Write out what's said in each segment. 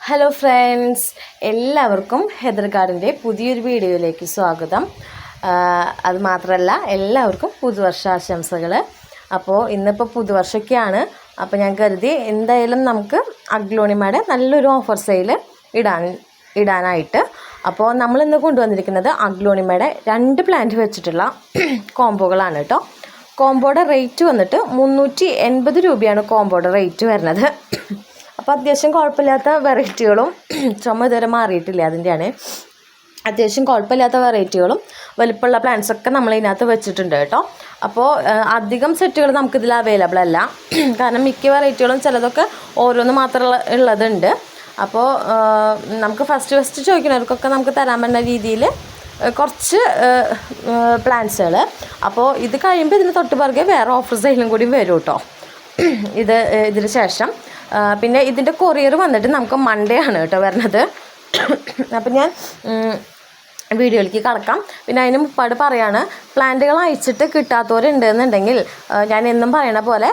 Hello friends, എല്ലാവർക്കും Heather ഗാർഡൻ്റെ പുതിയൊരു വീഡിയോയിലേക്ക് സ്വാഗതം. അതുമാത്രമല്ല, എല്ലാവർക്കും പുതുവർഷാശംസകൾ. അപ്പോൾ ഇന്നിപ്പോൾ പുതുവർഷമൊക്കെയാണ്. അപ്പോൾ ഞാൻ കരുതി എന്തായാലും നമുക്ക് അഗ്ലോണിമയുടെ നല്ലൊരു ഓഫർ സെയിൽ ഇടാനായിട്ട്. അപ്പോൾ നമ്മളിന്ന് കൊണ്ടുവന്നിരിക്കുന്നത് അഗ്ലോണിമയുടെ 2 പ്ലാന്റ് വെച്ചിട്ടുള്ള കോംബോകളാണ് കേട്ടോ. കോംബോയുടെ റേറ്റ് വന്നിട്ട് 380 രൂപയാണ് കോംബോയുടെ റേറ്റ് വരുന്നത്. അപ്പോൾ അത്യാവശ്യം കുഴപ്പമില്ലാത്ത വെറൈറ്റികളും, ചുമ ഇതുവരെ മാറിയിട്ടില്ല, അതിൻ്റെയാണ്. അത്യാവശ്യം കുഴപ്പമില്ലാത്ത വെറൈറ്റികളും വലിപ്പമുള്ള പ്ലാന്റ്സൊക്കെ നമ്മളിതിനകത്ത് വെച്ചിട്ടുണ്ട് കേട്ടോ. അപ്പോൾ അധികം സെറ്റുകൾ നമുക്കിതിൽ അവൈലബിൾ അല്ല, കാരണം മിക്ക വെറൈറ്റികളും ചിലതൊക്കെ ഓരോന്ന് മാത്രം ഉള്ളതുണ്ട്. അപ്പോൾ നമുക്ക് ഫസ്റ്റ് ചോദിക്കുന്നവർക്കൊക്കെ നമുക്ക് തരാൻ പറ്റുന്ന രീതിയിൽ കുറച്ച് പ്ലാന്റ്സുകൾ. അപ്പോൾ ഇത് കഴിയുമ്പോൾ ഇതിന് തൊട്ട് പുറകെ വേറെ ഓഫർ സെയിലും കൂടി വരും കേട്ടോ ഇതിന് ശേഷം. പിന്നെ ഇതിൻ്റെ കൊറിയർ വന്നിട്ട് നമുക്ക് മൺഡേ ആണ് കേട്ടോ വരുന്നത്. അപ്പം ഞാൻ വീഡിയോയിലേക്ക് കടക്കാം. പിന്നെ അതിന് മുപ്പാട് പറയാണ്, പ്ലാന്റുകൾ അയച്ചിട്ട് കിട്ടാത്തവരുണ്ടെന്നുണ്ടെങ്കിൽ ഞാൻ എന്നും പറയണ പോലെ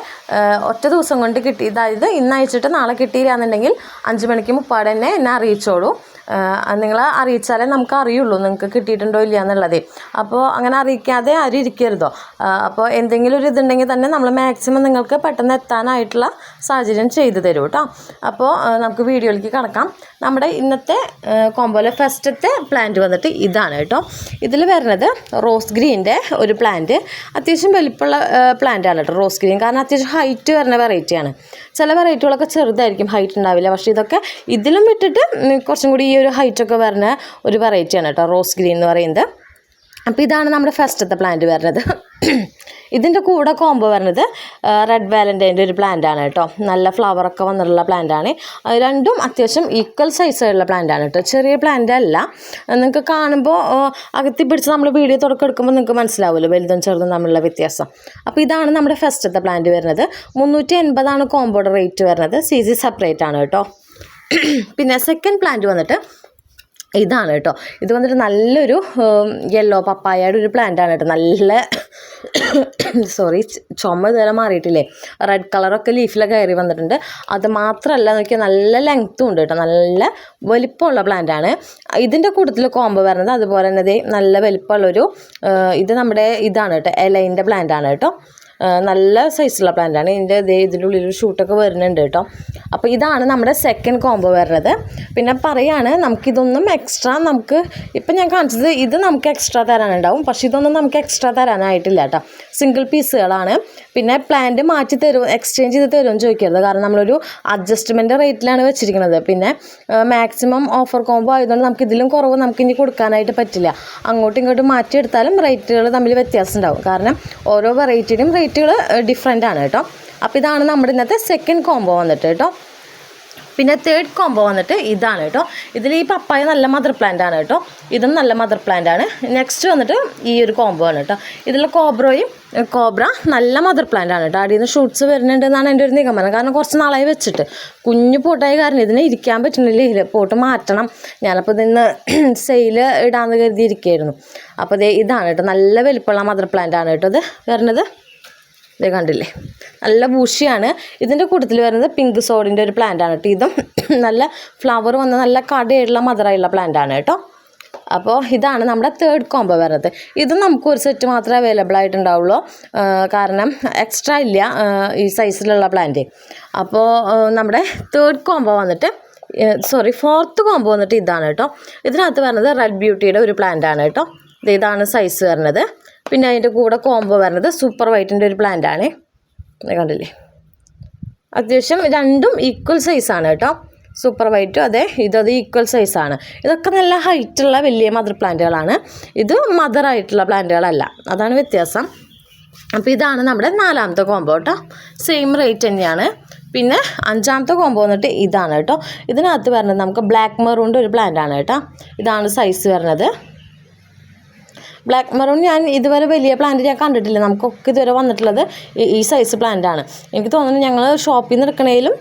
ഒറ്റ ദിവസം കൊണ്ട് കിട്ടി, അതായത് ഇന്ന് അയച്ചിട്ട് നാളെ കിട്ടിയില്ലാന്നുണ്ടെങ്കിൽ 5 മണിക്ക് മുപ്പാട് തന്നെ എന്നെ അറിയിച്ചോളൂ. നിങ്ങൾ അറിയിച്ചാലേ നമുക്ക് അറിയുള്ളൂ നിങ്ങൾക്ക് കിട്ടിയിട്ടുണ്ടോ ഇല്ല എന്നുള്ളത്. അപ്പോൾ അങ്ങനെ അറിയിക്കാതെ ആരും ഇരിക്കരുതോ. അപ്പോൾ എന്തെങ്കിലും ഒരു ഇതുണ്ടെങ്കിൽ തന്നെ നമ്മൾ മാക്സിമം നിങ്ങൾക്ക് പെട്ടെന്ന് എത്താനായിട്ടുള്ള സാഹചര്യം ചെയ്തു തരും കേട്ടോ. അപ്പോൾ നമുക്ക് വീഡിയോയിലേക്ക് കടക്കാം. നമ്മുടെ ഇന്നത്തെ കോംബോയിലെ ഫസ്റ്റത്തെ പ്ലാന്റ് വന്നിട്ട് ഇതാണ് കേട്ടോ. ഇതിൽ വരുന്നത് റോസ് ഗ്രീൻ്റെ ഒരു പ്ലാന്റ്. അത്യാവശ്യം വലിപ്പമുള്ള പ്ലാന്റാണ് കേട്ടോ റോസ് ഗ്രീൻ. കാരണം അത്യാവശ്യം ഹൈറ്റ് വരുന്ന വെറൈറ്റിയാണ്. ചില വെറൈറ്റികളൊക്കെ ചെറുതായിരിക്കും, ഹൈറ്റ് ഉണ്ടാവില്ല. പക്ഷേ ഇതൊക്കെ ഇതിലും വിട്ടിട്ട് കുറച്ചും കൂടി ഈ ഒരു ഹൈറ്റൊക്കെ വരുന്ന ഒരു വെറൈറ്റിയാണ് കേട്ടോ റോസ് ഗ്രീൻ എന്ന് പറയുന്നത്. അപ്പോൾ ഇതാണ് നമ്മുടെ ഫസ്റ്റത്തെ പ്ലാന്റ് വരുന്നത്. ഇതിൻ്റെ കൂടെ കോംബോ വരുന്നത് റെഡ് വാലൻ്റൈൻ്റെ ഒരു പ്ലാന്റാണ് കേട്ടോ. നല്ല ഫ്ലവറൊക്കെ വന്നിട്ടുള്ള പ്ലാന്റാണ്. രണ്ടും അത്യാവശ്യം ഈക്വൽ സൈസുള്ള പ്ലാന്റാണ് കേട്ടോ. ചെറിയ പ്ലാന്റ് അല്ല. നിങ്ങൾക്ക് കാണുമ്പോൾ അകത്തി പിടിച്ച് നമ്മൾ വീഡിയോ തുടക്കം എടുക്കുമ്പോൾ നിങ്ങൾക്ക് മനസ്സിലാവുമല്ലോ വലുതും ചെറുതും തമ്മിലുള്ള വ്യത്യാസം. അപ്പോൾ ഇതാണ് നമ്മുടെ ഫസ്റ്റത്തെ പ്ലാന്റ് വരുന്നത്. 380 കോംബോയുടെ റേറ്റ് വരുന്നത്. CC സെപ്പറേറ്റ് ആണ് കേട്ടോ. പിന്നെ സെക്കൻഡ് പ്ലാന്റ് വന്നിട്ട് ഇതാണ് കേട്ടോ. ഇത് വന്നിട്ട് നല്ലൊരു യെല്ലോ പപ്പായയുടെ ഒരു പ്ലാന്റാണ് കേട്ടോ. നല്ല ചുമ ഇതുവരെ മാറിയിട്ടില്ലേ. റെഡ് കളറൊക്കെ ലീഫിലൊക്കെ കയറി വന്നിട്ടുണ്ട്. അത് മാത്രമല്ല നോക്കിയാൽ നല്ല ലെങ്ത്തും ഉണ്ട് കേട്ടോ. നല്ല വലിപ്പമുള്ള പ്ലാന്റാണ്. ഇതിൻ്റെ കൂട്ടത്തിൽ കോംബോ വരുന്നത് അതുപോലെ തന്നെ നല്ല വലിപ്പമുള്ളൊരു ഇത് നമ്മുടെ ഇതാണ് കേട്ടോ, എലൈൻ്റെ പ്ലാന്റാണ് കേട്ടോ. നല്ല സൈസുള്ള പ്ലാന്റാണ്. ഇതിൻ്റെ ഉള്ളിലൊരു ഷൂട്ടൊക്കെ വരുന്നുണ്ട് കേട്ടോ. അപ്പോൾ ഇതാണ് നമ്മുടെ സെക്കൻഡ് കോംബോ വരുന്നത്. പിന്നെ പറയാണ്, നമുക്കിതൊന്നും എക്സ്ട്രാ നമുക്ക് ഇപ്പം ഞാൻ കാണിച്ചത് ഇത് നമുക്ക് എക്സ്ട്രാ തരാനുണ്ടാവും. പക്ഷേ ഇതൊന്നും നമുക്ക് എക്സ്ട്രാ തരാനായിട്ടില്ല കേട്ടോ. സിംഗിൾ പീസുകളാണ്. പിന്നെ പ്ലാന്റ് മാറ്റി തരും, എക്സ്ചേഞ്ച് ചെയ്ത് തരുമെന്ന് ചോദിക്കരുത്. കാരണം നമ്മളൊരു അഡ്ജസ്റ്റ്മെൻറ്റ് റേറ്റിലാണ് വെച്ചിരിക്കുന്നത്. പിന്നെ മാക്സിമം ഓഫർ കോംബോ ആയതുകൊണ്ട് നമുക്ക് ഇതിലും കുറവ് നമുക്കിനി കൊടുക്കാനായിട്ട് പറ്റില്ല. അങ്ങോട്ടും ഇങ്ങോട്ടും മാറ്റിയെടുത്താലും റേറ്റുകൾ തമ്മിൽ വ്യത്യാസം ഉണ്ടാവും. കാരണം ഓരോ വെറൈറ്റിയുടെയും റേറ്റുകൾ ഡിഫറെൻ്റ് ആണ് കേട്ടോ. അപ്പോൾ ഇതാണ് നമ്മുടെ ഇന്നത്തെ സെക്കൻഡ് കോംബോ വന്നിട്ട് കേട്ടോ. പിന്നെ തേർഡ് കോംബോ വന്നിട്ട് ഇതാണ് കേട്ടോ. ഇതിൽ ഈ പപ്പായ നല്ല മദർ പ്ലാന്റ് ആണ് കേട്ടോ. ഇതും നല്ല മദർ പ്ലാന്റ് ആണ്. നെക്സ്റ്റ് വന്നിട്ട് ഈ ഒരു കോംബോ ആണ് കേട്ടോ. ഇതിൽ കോബ്ര നല്ല മദർ പ്ലാന്റ് ആണ് കേട്ടോ. അടിയിൽ നിന്ന് ഷൂട്ട്സ് വരുന്നുണ്ട് എന്നാണ് എൻ്റെ ഒരു നിഗമനം. കാരണം കുറച്ച് നാളായി വെച്ചിട്ട് കുഞ്ഞു പോട്ടായ കാരണം ഇതിന് ഇരിക്കാൻ പറ്റുന്നില്ല. പോട്ട് മാറ്റണം. ഞാനപ്പോൾ ഇതിന്ന് സെയിൽ ഇടാമെന്ന് കരുതിയിരിക്കുകയായിരുന്നു. അപ്പോൾ ഇതാണ് കേട്ടോ. നല്ല വലിപ്പമുള്ള മദർ പ്ലാന്റ് ആണ് കേട്ടോ ഇത് വരുന്നത്. ഇത് കണ്ടില്ലേ, നല്ല ബൂഷിയാണ്. ഇതിൻ്റെ കൂട്ടത്തിൽ വരുന്നത് പിങ്ക് സോഡിൻ്റെ ഒരു പ്ലാന്റാണ് കേട്ടോ. ഇതും നല്ല ഫ്ലവർ വന്ന നല്ല കടയായിട്ടുള്ള മദറായുള്ള പ്ലാന്റാണ് കേട്ടോ. അപ്പോൾ ഇതാണ് നമ്മുടെ തേർഡ് കോംബോ വരുന്നത്. ഇതും നമുക്ക് ഒരു സെറ്റ് മാത്രമേ അവൈലബിൾ ആയിട്ടുണ്ടാവുള്ളൂ. കാരണം എക്സ്ട്രാ ഇല്ല ഈ സൈസിലുള്ള പ്ലാന്റ്. അപ്പോൾ നമ്മുടെ തേർഡ് കോംബോ വന്നിട്ട് ഫോർത്ത് കോംബോ വന്നിട്ട് ഇതാണ് കേട്ടോ. ഇതിനകത്ത് വരുന്നത് റെഡ് ബ്യൂട്ടിയുടെ ഒരു പ്ലാന്റാണ് കേട്ടോ. ഇതാണ് സൈസ് വരുന്നത്. പിന്നെ അതിൻ്റെ കൂടെ കോംബോ വരുന്നത് സൂപ്പർ വൈറ്റിൻ്റെ ഒരു പ്ലാന്റാണ്. കണ്ടില്ലേ, അത്യാവശ്യം രണ്ടും ഈക്വൽ സൈസാണ് കേട്ടോ. സൂപ്പർ വൈറ്റും അതെ, ഇതത് ഈക്വൽ സൈസാണ്. ഇതൊക്കെ നല്ല ഹൈറ്റുള്ള വലിയ മദർ പ്ലാന്റുകളാണ്. ഇത് മദറായിട്ടുള്ള പ്ലാന്റുകളല്ല, അതാണ് വ്യത്യാസം. അപ്പോൾ ഇതാണ് നമ്മുടെ 4ാമത്തെ കോംബോ കേട്ടോ. സെയിം റേറ്റ് തന്നെയാണ്. പിന്നെ 5ാമത്തെ കോംബോ വന്നിട്ട് ഇതാണ് കേട്ടോ. ഇതിനകത്ത് വരുന്നത് നമുക്ക് ബ്ലാക്ക് മെറൂണിൻ്റെ ഒരു പ്ലാന്റാണ് കേട്ടോ. ഇതാണ് സൈസ് വരുന്നത്. ബ്ലാക്ക് മെറൂൺ ഞാൻ ഇതുവരെ വലിയ പ്ലാന്റ് ഞാൻ കണ്ടിട്ടില്ല. നമുക്കൊക്കെ ഇതുവരെ വന്നിട്ടുള്ളത് ഈ സൈസ് പ്ലാന്റാണ്. എനിക്ക് തോന്നുന്നത് ഞങ്ങൾ ഷോപ്പിൽ നിന്ന് എടുക്കണേലും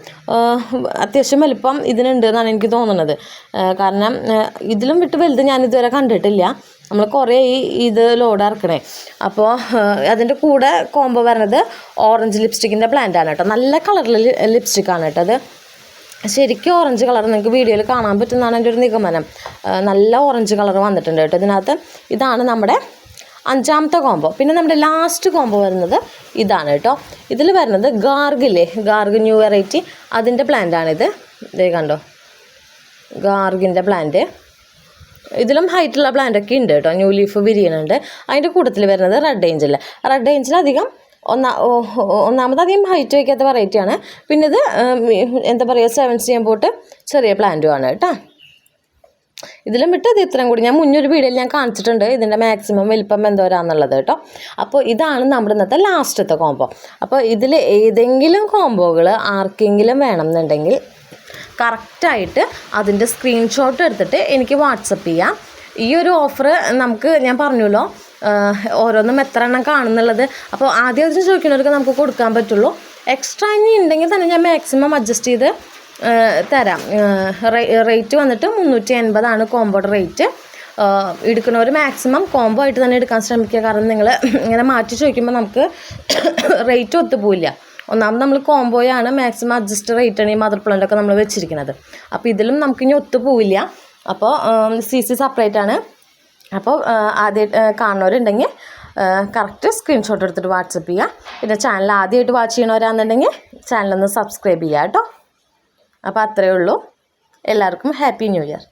അത്യാവശ്യം വലിപ്പം ഇതിനുണ്ട് എന്നാണ് എനിക്ക് തോന്നുന്നത്. കാരണം ഇതിലും വിട്ട് വലുത് ഞാൻ ഇതുവരെ കണ്ടിട്ടില്ല. നമ്മൾ കുറേ ഇത് ലോഡ് ഇറക്കണേ. അപ്പോൾ അതിൻ്റെ കൂടെ കോംബോ വരുന്നത് ഓറഞ്ച് ലിപ്സ്റ്റിക്കിൻ്റെ പ്ലാന്റാണ് കേട്ടോ. നല്ല കളറിൽ ലിപ്സ്റ്റിക്കാണ് കേട്ടോ അത്. ശരിക്കും ഓറഞ്ച് കളർ നിങ്ങൾക്ക് വീഡിയോയിൽ കാണാൻ പറ്റുന്നതാണ് എൻ്റെ ഒരു നിഗമനം. നല്ല ഓറഞ്ച് കളർ വന്നിട്ടുണ്ട് കേട്ടോ ഇതിനകത്ത്. ഇതാണ് നമ്മുടെ 5ാമത്തെ കോംബോ. പിന്നെ നമ്മുടെ ലാസ്റ്റ് കോംബോ വരുന്നത് ഇതാണ് കേട്ടോ. ഇതിൽ വരുന്നത് ഗാർഗ് ന്യൂ വെറൈറ്റി അതിൻ്റെ പ്ലാന്റാണിത്. ഇതേ കണ്ടോ, ഗാർഗിൻ്റെ പ്ലാന്റ്. ഇതിലും ഹൈറ്റുള്ള പ്ലാന്റൊക്കെ ഉണ്ട് കേട്ടോ. ന്യൂ ലീഫ് വിരിയനുണ്ട്. അതിൻ്റെ കൂട്ടത്തിൽ വരുന്നത് റെഡ് ഏഞ്ചൽ അധികം ഒന്നാമതധികം ഹൈറ്റ് വയ്ക്കാത്ത വെറൈറ്റിയാണ്. പിന്നെ ഇത് എന്താ പറയുക 7cm പോട്ട് ചെറിയ പ്ലാന്റുമാണ് കേട്ടോ. ഇതിലും വിട്ട് ഇത് ഇത്രയും കൂടി ഞാൻ മുന്നൊരു വീഡിയോയിൽ ഞാൻ കാണിച്ചിട്ടുണ്ട് ഇതിൻ്റെ മാക്സിമം വലിപ്പം എന്തോരാന്നുള്ളത് കേട്ടോ. അപ്പോൾ ഇതാണ് നമ്മുടെ ഇന്നത്തെ ലാസ്റ്റത്തെ കോംബോ. അപ്പോൾ ഇതിൽ ഏതെങ്കിലും കോംബോകൾ ആർക്കെങ്കിലും വേണമെന്നുണ്ടെങ്കിൽ കറക്റ്റായിട്ട് അതിൻ്റെ സ്ക്രീൻഷോട്ട് എടുത്തിട്ട് എനിക്ക് വാട്സപ്പ് ചെയ്യാം. ഈ ഒരു ഓഫർ നമുക്ക് ഞാൻ പറഞ്ഞല്ലോ ഓരോന്നും എത്ര എണ്ണം കാണുന്നുള്ളത്. അപ്പോൾ ആദ്യം ചോദിക്കുന്നവർക്ക് നമുക്ക് കൊടുക്കാൻ പറ്റുള്ളൂ. എക്സ്ട്രാ ഇനി ഉണ്ടെങ്കിൽ തന്നെ ഞാൻ മാക്സിമം അഡ്ജസ്റ്റ് ചെയ്ത് തരാം. റേറ്റ് വന്നിട്ട് 380 കോംബോയുടെ റേറ്റ്. എടുക്കുന്നവർ മാക്സിമം കോംബോ ആയിട്ട് തന്നെ എടുക്കാൻ ശ്രമിക്കുക. കാരണം നിങ്ങൾ ഇങ്ങനെ മാറ്റി ചോദിക്കുമ്പോൾ നമുക്ക് റേറ്റ് ഒത്തുപോയില്ല. ഒന്നാമത് നമ്മൾ കോംബോയാണ് മാക്സിമം അഡ്ജസ്റ്റ് റേറ്റാണ് ഈ മദർ പ്ലാന്റൊക്കെ നമ്മൾ വെച്ചിരിക്കുന്നത്. അപ്പോൾ ഇതിലും നമുക്കിനി ഒത്തുപോവില്ല. അപ്പോൾ CC സെപ്പറേറ്റ് ആണ്. അപ്പോൾ ആദ്യം കാണുന്നവരുണ്ടെങ്കിൽ കറക്റ്റ് സ്ക്രീൻഷോട്ട് എടുത്തിട്ട് വാട്സപ്പ് ചെയ്യുക. പിന്നെ ചാനൽ ആദ്യമായിട്ട് വാച്ച് ചെയ്യണവരാണെന്നുണ്ടെങ്കിൽ ചാനലൊന്ന് സബ്സ്ക്രൈബ് ചെയ്യുക കേട്ടോ. അപ്പോൾ അത്രയേ ഉള്ളൂ. എല്ലാവർക്കും ഹാപ്പി ന്യൂ ഇയർ.